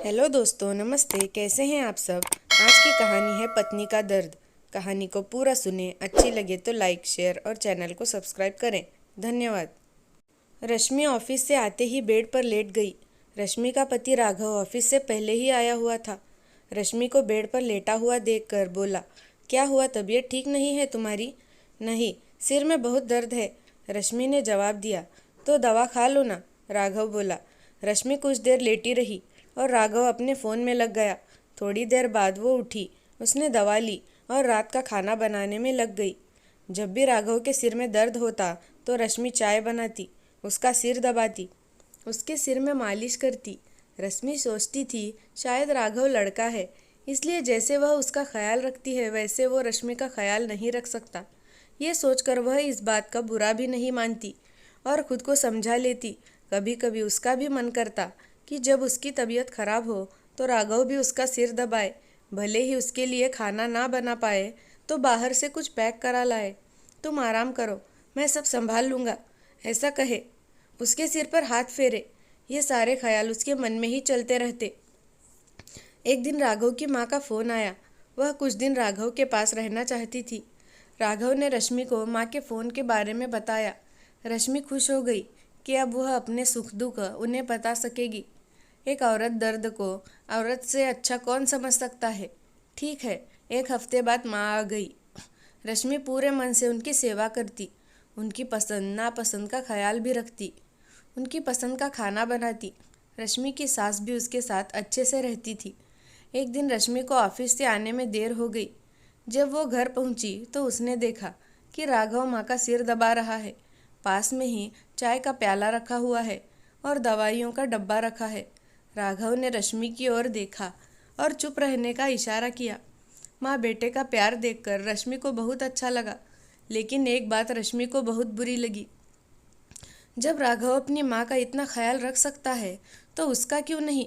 Hello दोस्तों, नमस्ते। कैसे हैं आप सब। आज की कहानी है पत्नी का दर्द। कहानी को पूरा सुने, अच्छी लगे तो लाइक, शेयर और चैनल को सब्सक्राइब करें। धन्यवाद। रश्मि ऑफिस से आते ही बेड पर लेट गई। रश्मि का पति राघव ऑफिस से पहले ही आया हुआ था। रश्मि को बेड पर लेटा हुआ देखकर बोला, क्या हुआ, तबीयत ठीक नहीं है तुम्हारी? नहीं, सिर में बहुत दर्द है, रश्मि ने जवाब दिया। तो दवा खा लो ना, राघव बोला। रश्मि कुछ देर लेटी रही और राघव अपने फ़ोन में लग गया। थोड़ी देर बाद वो उठी, उसने दवा ली और रात का खाना बनाने में लग गई। जब भी राघव के सिर में दर्द होता तो रश्मि चाय बनाती, उसका सिर दबाती, उसके सिर में मालिश करती। रश्मि सोचती थी शायद राघव लड़का है, इसलिए जैसे वह उसका ख्याल रखती है वैसे वो रश्मि का ख्याल नहीं रख सकता। ये सोचकर वह इस बात का बुरा भी नहीं मानती और खुद को समझा लेती। कभी कभी उसका भी मन करता कि जब उसकी तबीयत खराब हो तो राघव भी उसका सिर दबाए, भले ही उसके लिए खाना ना बना पाए तो बाहर से कुछ पैक करा लाए। तुम आराम करो, मैं सब संभाल लूँगा, ऐसा कहे, उसके सिर पर हाथ फेरे। ये सारे ख्याल उसके मन में ही चलते रहते। एक दिन राघव की माँ का फ़ोन आया। वह कुछ दिन राघव के पास रहना चाहती थी। राघव ने रश्मि को माँ के फ़ोन के बारे में बताया। रश्मि खुश हो गई कि अब वह अपने सुख दुख उन्हें बता सकेगी। एक औरत दर्द को औरत से अच्छा कौन समझ सकता है। ठीक है, एक हफ्ते बाद माँ आ गई। रश्मि पूरे मन से उनकी सेवा करती, उनकी पसंद नापसंद का ख्याल भी रखती, उनकी पसंद का खाना बनाती। रश्मि की सास भी उसके साथ अच्छे से रहती थी। एक दिन रश्मि को ऑफिस से आने में देर हो गई। जब वो घर पहुंची तो उसने देखा कि राघव माँ का सिर दबा रहा है। पास में ही चाय का प्याला रखा हुआ है और दवाइयों का डब्बा रखा है। राघव ने रश्मि की ओर देखा और चुप रहने का इशारा किया। माँ बेटे का प्यार देखकर रश्मि को बहुत अच्छा लगा, लेकिन एक बात रश्मि को बहुत बुरी लगी। जब राघव अपनी माँ का इतना ख्याल रख सकता है तो उसका क्यों नहीं।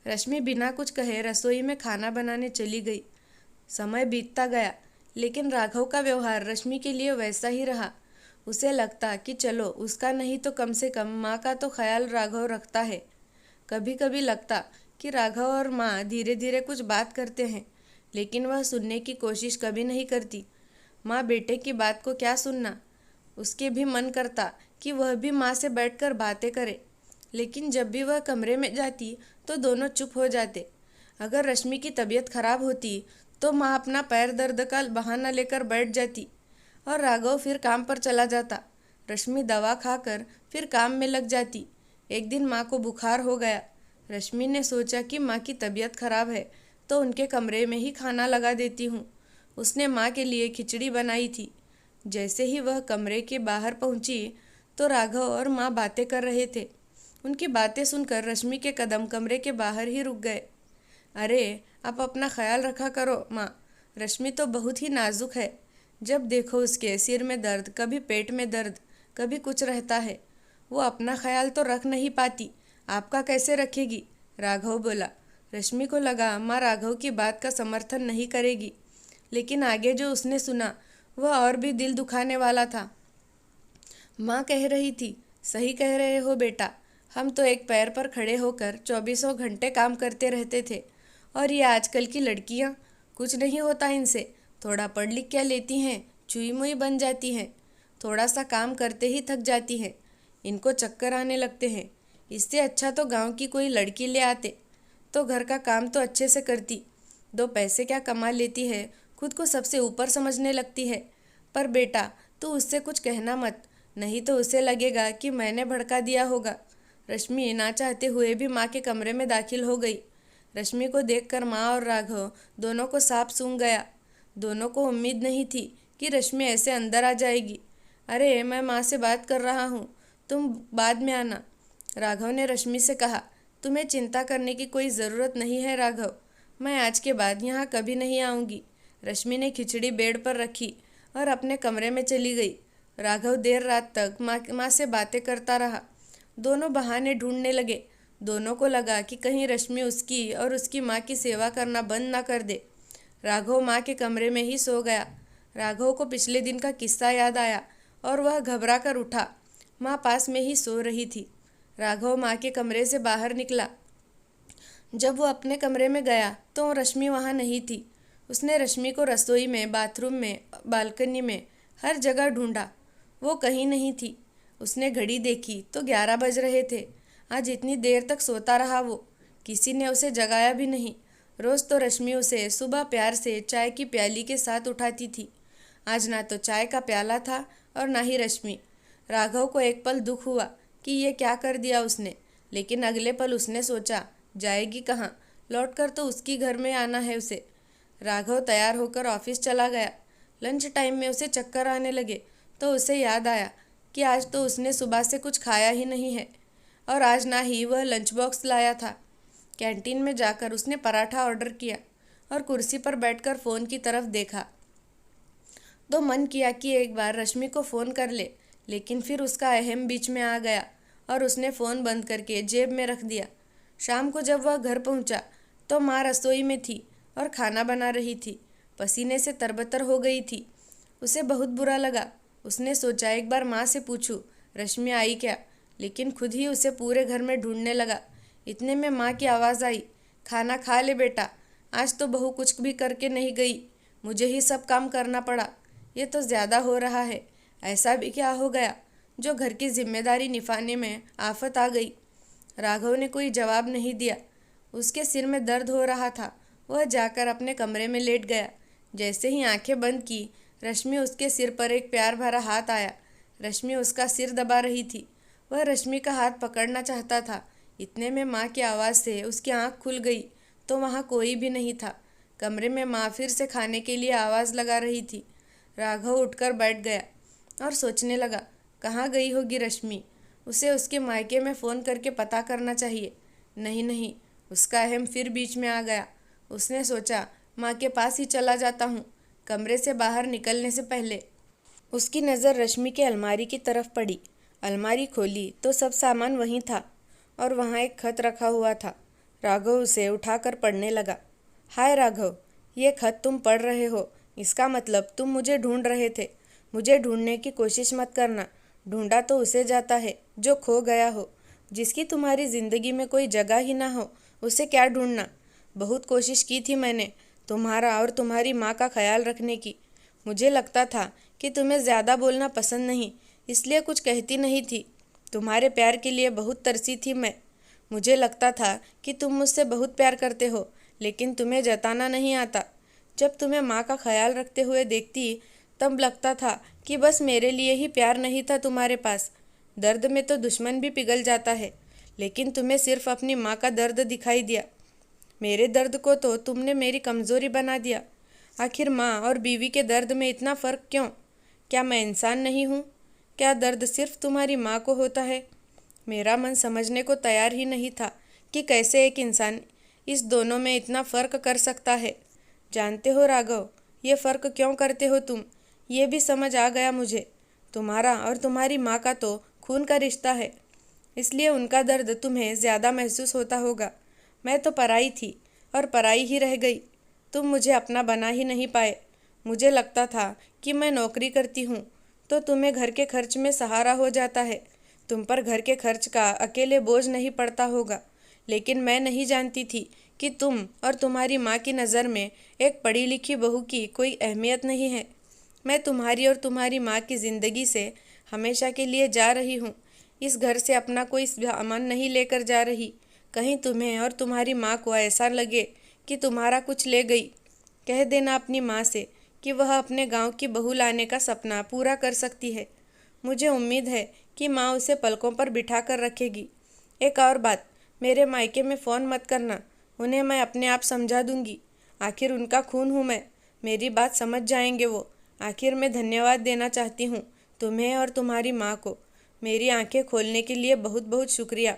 रश्मि बिना कुछ कहे रसोई में खाना बनाने चली गई। समय बीतता गया, लेकिन राघव का व्यवहार रश्मि के लिए वैसा ही रहा। उसे लगता कि चलो उसका नहीं तो कम से कम माँ का तो ख्याल राघव रखता है। कभी कभी लगता कि राघव और माँ धीरे धीरे कुछ बात करते हैं, लेकिन वह सुनने की कोशिश कभी नहीं करती। माँ बेटे की बात को क्या सुनना। उसके भी मन करता कि वह भी माँ से बैठकर बातें करे, लेकिन जब भी वह कमरे में जाती तो दोनों चुप हो जाते। अगर रश्मि की तबीयत खराब होती तो माँ अपना पैर दर्द का बहाना लेकर बैठ जाती और राघव फिर काम पर चला जाता। रश्मि दवा खाकर फिर काम में लग जाती। एक दिन माँ को बुखार हो गया। रश्मि ने सोचा कि माँ की तबीयत खराब है तो उनके कमरे में ही खाना लगा देती हूँ। उसने माँ के लिए खिचड़ी बनाई थी। जैसे ही वह कमरे के बाहर पहुँची तो राघव और माँ बातें कर रहे थे। उनकी बातें सुनकर रश्मि के कदम कमरे के बाहर ही रुक गए। अरे, आप अपना ख्याल रखा करो माँ, रश्मि तो बहुत ही नाजुक है। जब देखो उसके सिर में दर्द, कभी पेट में दर्द, कभी कुछ रहता है। वो अपना ख्याल तो रख नहीं पाती, आपका कैसे रखेगी, राघव बोला। रश्मि को लगा माँ राघव की बात का समर्थन नहीं करेगी, लेकिन आगे जो उसने सुना वह और भी दिल दुखाने वाला था। माँ कह रही थी, सही कह रहे हो बेटा, हम तो एक पैर पर खड़े होकर 24 घंटे काम करते रहते थे, और ये आजकल की लड़कियाँ, कुछ नहीं होता इनसे, थोड़ा पढ़ लिख क्या लेती हैं, चुई मुई बन जाती हैं, थोड़ा सा काम करते ही थक जाती हैं, इनको चक्कर आने लगते हैं। इससे अच्छा तो गांव की कोई लड़की ले आते तो घर का काम तो अच्छे से करती, 2 पैसे क्या कमा लेती है, खुद को सबसे ऊपर समझने लगती है। पर बेटा, तू उससे कुछ कहना मत, नहीं तो उसे लगेगा कि मैंने भड़का दिया होगा। रश्मि ना चाहते हुए भी माँ के कमरे में दाखिल हो गई। रश्मि को देखकर माँ और राघव दोनों को सांप सूंघ गया। दोनों को उम्मीद नहीं थी कि रश्मि ऐसे अंदर आ जाएगी। अरे, मैं माँ से बात कर रहा हूँ, तुम बाद में आना, राघव ने रश्मि से कहा। तुम्हें चिंता करने की कोई ज़रूरत नहीं है राघव, मैं आज के बाद यहाँ कभी नहीं आऊँगी। रश्मि ने खिचड़ी बेड पर रखी और अपने कमरे में चली गई। राघव देर रात तक माँ से बातें करता रहा। दोनों बहाने ढूंढने लगे। दोनों को लगा कि कहीं रश्मि उसकी और उसकी माँ की सेवा करना बंद ना कर दे। राघव माँ के कमरे में ही सो गया। राघव को पिछले दिन का किस्सा याद आया और वह घबरा कर उठा। माँ पास में ही सो रही थी। राघव माँ के कमरे से बाहर निकला जब वो अपने कमरे में गया तो रश्मि वहाँ नहीं थी। उसने रश्मि को रसोई में, बाथरूम में, बालकनी में, हर जगह ढूंढा। वो कहीं नहीं थी। उसने घड़ी देखी तो 11 बज रहे थे। आज इतनी देर तक सोता रहा वो। किसी ने उसे जगाया भी नहीं। रोज़ तो रश्मि उसे सुबह प्यार से चाय की प्याली के साथ उठाती थी। आज ना तो चाय का प्याला था और ना ही रश्मि। राघव को एक पल दुख हुआ कि ये क्या कर दिया उसने, लेकिन अगले पल उसने सोचा, जाएगी कहाँ, लौटकर तो उसकी घर में आना है उसे। राघव तैयार होकर ऑफिस चला गया। लंच टाइम में उसे चक्कर आने लगे तो उसे याद आया कि आज तो उसने सुबह से कुछ खाया ही नहीं है और आज ना ही वह लंच बॉक्स लाया था। कैंटीन में जाकर उसने पराठा ऑर्डर किया और कुर्सी पर बैठकर फ़ोन की तरफ देखा। तो मन किया कि एक बार रश्मि को फ़ोन कर ले, लेकिन फिर उसका अहम बीच में आ गया और उसने फ़ोन बंद करके जेब में रख दिया। शाम को जब वह घर पहुंचा तो माँ रसोई में थी और खाना बना रही थी। पसीने से तरबतर हो गई थी। उसे बहुत बुरा लगा। उसने सोचा एक बार माँ से पूछूं रश्मि आई क्या, लेकिन खुद ही उसे पूरे घर में ढूंढने लगा। इतने में माँ की आवाज़ आई, खाना खा ले बेटा, आज तो बहू कुछ भी करके नहीं गई, मुझे ही सब काम करना पड़ा। ये तो ज़्यादा हो रहा है। ऐसा भी क्या हो गया जो घर की जिम्मेदारी निभाने में आफत आ गई। राघव ने कोई जवाब नहीं दिया। उसके सिर में दर्द हो रहा था। वह जाकर अपने कमरे में लेट गया। जैसे ही आंखें बंद की, रश्मि उसके सिर पर एक प्यार भरा हाथ आया। रश्मि उसका सिर दबा रही थी। वह रश्मि का हाथ पकड़ना चाहता था। इतने में माँ की आवाज़ से उसकी आंख खुल गई तो वहाँ कोई भी नहीं था। कमरे में माँ फिर से खाने के लिए आवाज़ लगा रही थी। राघव उठकर बैठ गया और सोचने लगा, कहाँ गई होगी रश्मि। उसे उसके मायके में फ़ोन करके पता करना चाहिए। नहीं, उसका अहम फिर बीच में आ गया। उसने सोचा, माँ के पास ही चला जाता हूँ। कमरे से बाहर निकलने से पहले उसकी नज़र रश्मि के अलमारी की तरफ पड़ी। अलमारी खोली तो सब सामान वहीं था और वहाँ एक खत रखा हुआ था। राघव उसे उठाकर पढ़ने लगा। हाय राघव, ये खत तुम पढ़ रहे हो, इसका मतलब तुम मुझे ढूंढ रहे थे। मुझे ढूंढने की कोशिश मत करना। ढूंढा तो उसे जाता है जो खो गया हो। जिसकी तुम्हारी ज़िंदगी में कोई जगह ही ना हो, उसे क्या ढूंढना। बहुत कोशिश की थी मैंने तुम्हारा और तुम्हारी माँ का ख्याल रखने की। मुझे लगता था कि तुम्हें ज़्यादा बोलना पसंद नहीं, इसलिए कुछ कहती नहीं थी। तुम्हारे प्यार के लिए बहुत तरसी थी मैं। मुझे लगता था कि तुम मुझसे बहुत प्यार करते हो, लेकिन तुम्हें जताना नहीं आता। जब तुम्हें माँ का ख्याल रखते हुए देखती तब लगता था कि बस मेरे लिए ही प्यार नहीं था तुम्हारे पास। दर्द में तो दुश्मन भी पिघल जाता है, लेकिन तुम्हें सिर्फ अपनी माँ का दर्द दिखाई दिया। मेरे दर्द को तो तुमने मेरी कमज़ोरी बना दिया। आखिर माँ और बीवी के दर्द में इतना फ़र्क क्यों? क्या मैं इंसान नहीं हूँ? क्या दर्द सिर्फ तुम्हारी माँ को होता है? मेरा मन समझने को तैयार ही नहीं था कि कैसे एक इंसान इस दोनों में इतना फ़र्क कर सकता है। जानते हो राघव, ये फ़र्क क्यों करते हो तुम? ये भी समझ आ गया मुझे। तुम्हारा और तुम्हारी माँ का तो खून का रिश्ता है, इसलिए उनका दर्द तुम्हें ज़्यादा महसूस होता होगा। मैं तो पराई थी और पराई ही रह गई। तुम मुझे अपना बना ही नहीं पाए। मुझे लगता था कि मैं नौकरी करती हूँ तो तुम्हें घर के खर्च में सहारा हो जाता है, तुम पर घर के खर्च का अकेले बोझ नहीं पड़ता होगा। लेकिन मैं नहीं जानती थी कि तुम और तुम्हारी माँ की नज़र में एक पढ़ी लिखी बहू की कोई अहमियत नहीं है। मैं तुम्हारी और तुम्हारी माँ की ज़िंदगी से हमेशा के लिए जा रही हूँ। इस घर से अपना कोई सामान नहीं लेकर जा रही। कहीं तुम्हें और तुम्हारी माँ को ऐसा लगे कि तुम्हारा कुछ ले गई। कह देना अपनी माँ से कि वह अपने गांव की बहू लाने का सपना पूरा कर सकती है। मुझे उम्मीद है कि माँ उसे पलकों पर बिठा कर रखेगी। एक और बात, मेरे मायके में फ़ोन मत करना। उन्हें मैं अपने आप समझा दूंगी। आखिर उनका खून हूँ मैं। मेरी बात समझ जाएंगे वो। आखिर मैं धन्यवाद देना चाहती हूँ तुम्हें और तुम्हारी माँ को। मेरी आंखें खोलने के लिए बहुत बहुत शुक्रिया।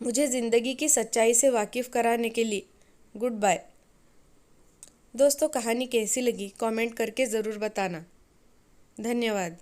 मुझे ज़िंदगी की सच्चाई से वाकिफ़ कराने के लिए। Good bye. दोस्तों, कहानी कैसी लगी कमेंट करके ज़रूर बताना। धन्यवाद।